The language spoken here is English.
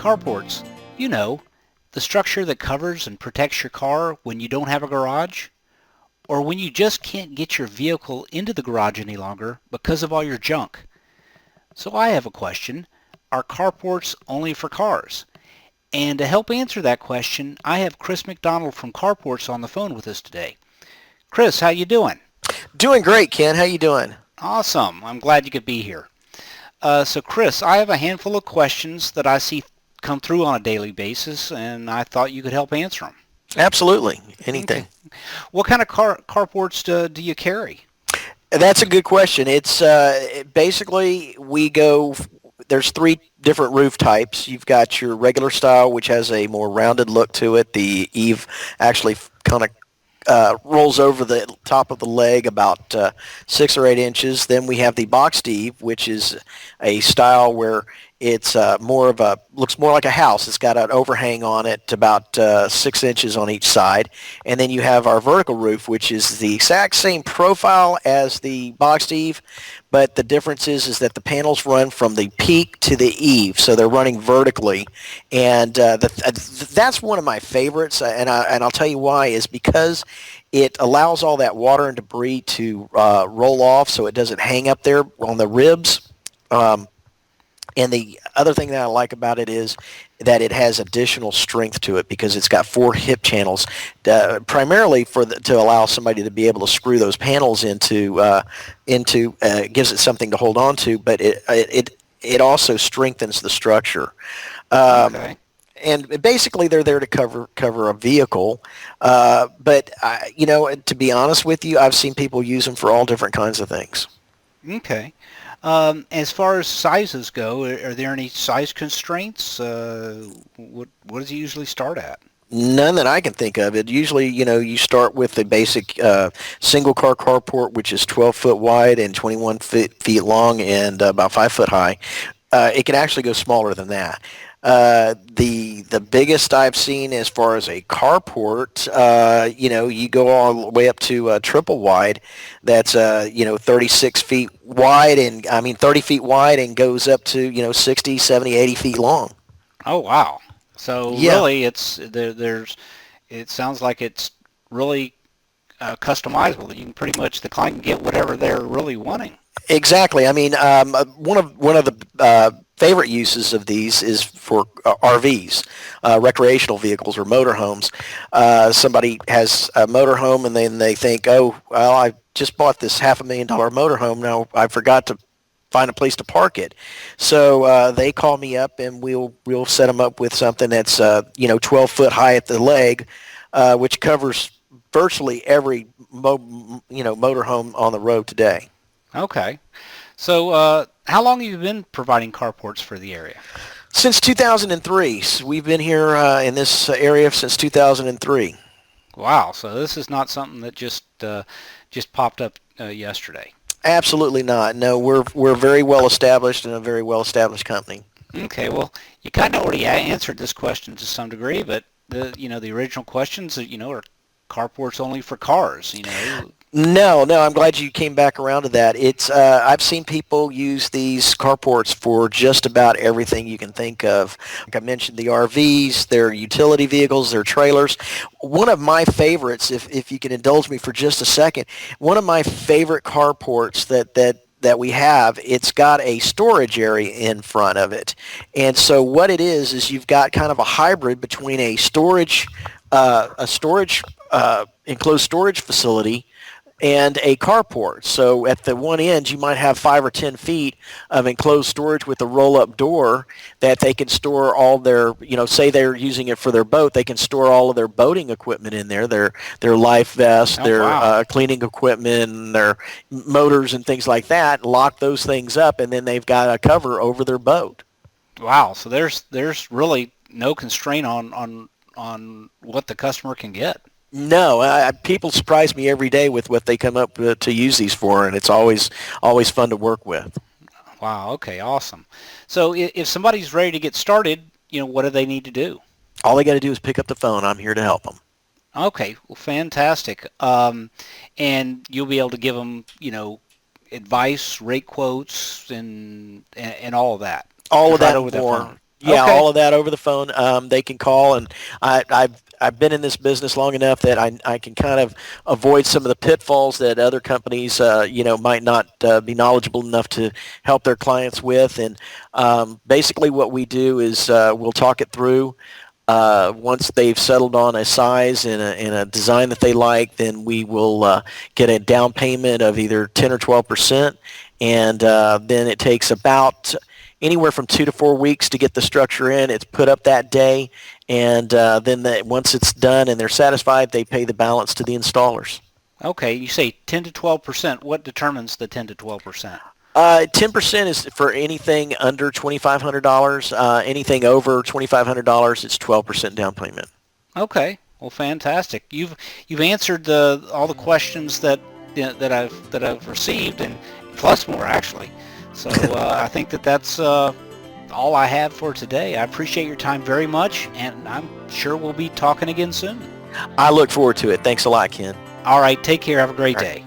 Carports, you know, the structure that covers and protects your car when you don't have a garage, or when you just can't get your vehicle into the garage any longer because of all your junk. So I have a question. Are carports only for cars? And to help answer that question, I have Chris McDonald from Carports on the phone with us today. Chris, how you doing? Doing great, Ken. How you doing? Awesome. I'm glad you could be here. So Chris, I have a handful of questions that I see come through on a daily basis, and I thought you could help answer them. Absolutely. Okay. Anything. What kind of carports do you carry? That's a good question. It's basically we go. There's three different roof types. You've got your regular style, which has a more rounded look to it. The eave actually kind of rolls over the top of the leg about 6 or 8 inches. Then we have the boxed-eave, which is a style where it's looks more like a house. It's got an overhang on it about 6 inches on each side. And then you have our vertical roof, which is the exact same profile as the boxed-eave, but the difference is that the panels run from the peak to the eave, so they're running vertically. And that's one of my favorites, and I'll tell you why, is because it allows all that water and debris to roll off so it doesn't hang up there on the ribs. And the other thing that I like about it is that it has additional strength to it because it's got 4 hip channels, primarily to allow somebody to be able to screw those panels into gives it something to hold on to, but it also strengthens the structure. Okay. And basically, they're there to cover a vehicle. But to be honest with you, I've seen people use them for all different kinds of things. Okay. As far as sizes go, are there any size constraints? What does it usually start at? None that I can think of. It usually, you start with the basic single car carport, which is 12 foot wide and 21 feet long and about 5 foot high. It can actually go smaller than that. The biggest I've seen as far as a carport, you go all the way up to triple wide. That's 36 feet wide, and 30 feet wide, and goes up to 60, 70, 80 feet long. Oh wow! So Yeah. really, there's. It sounds like it's really customizable. You can pretty much the client can get whatever they're really wanting. Exactly. One of the favorite uses of these is for RVs, recreational vehicles or motorhomes. Somebody has a motorhome and then they think, oh, well, I just bought this $500,000 motorhome. Now I forgot to find a place to park it. So they call me up and we'll set them up with something that's 12 foot high at the leg, which covers virtually every motorhome on the road today. Okay. So how long have you been providing carports for the area? Since 2003. So we've been here in this area since 2003. Wow. So this is not something that just popped up yesterday. Absolutely not. No, we're very well established and a very well established company. Okay. Well, you kind of already answered this question to some degree, but the original questions are carports only for cars. No, I'm glad you came back around to that. It's I've seen people use these carports for just about everything you can think of. Like I mentioned, the RVs, their utility vehicles, their trailers. One of my favorites, if you can indulge me for just a second, one of my favorite carports that we have, it's got a storage area in front of it. And so what it is you've got kind of a hybrid between a storage enclosed storage facility and a carport. So at the one end, you might have 5 or 10 feet of enclosed storage with a roll-up door that they can store all their, say they're using it for their boat, they can store all of their boating equipment in there, their life vests, Oh their wow. cleaning equipment, their motors and things like that, lock those things up, and then they've got a cover over their boat. Wow. So there's really no constraint on what the customer can get. No, people surprise me every day with what they come up with to use these for, and it's always fun to work with. Wow. Okay. Awesome. So if somebody's ready to get started, what do they need to do? All they got to do is pick up the phone. I'm here to help them. Okay. Well, fantastic. And you'll be able to give them, advice, rate quotes, and all of that. All Just of right that over and the more. phone. Yeah, Okay. all of that over the phone. They can call, and I've been in this business long enough that I can kind of avoid some of the pitfalls that other companies might not be knowledgeable enough to help their clients with. And basically, what we do is we'll talk it through. Once they've settled on a size and a design that they like, then we will get a down payment of either 10 or 12%, and then it takes about anywhere from 2 to 4 weeks to get the structure in. It's put up that day, and then once it's done and they're satisfied, they pay the balance to the installers. Okay. You say 10 to 12%. What determines the 10 to 12%? 10% is for anything under $2,500. Anything over $2,500, it's 12% down payment. Okay. Well, fantastic. You've answered all the questions that I've received, and plus more actually. So I think that's all I have for today. I appreciate your time very much, and I'm sure we'll be talking again soon. I look forward to it. Thanks a lot, Ken. All right. Take care. Have a great All right. day.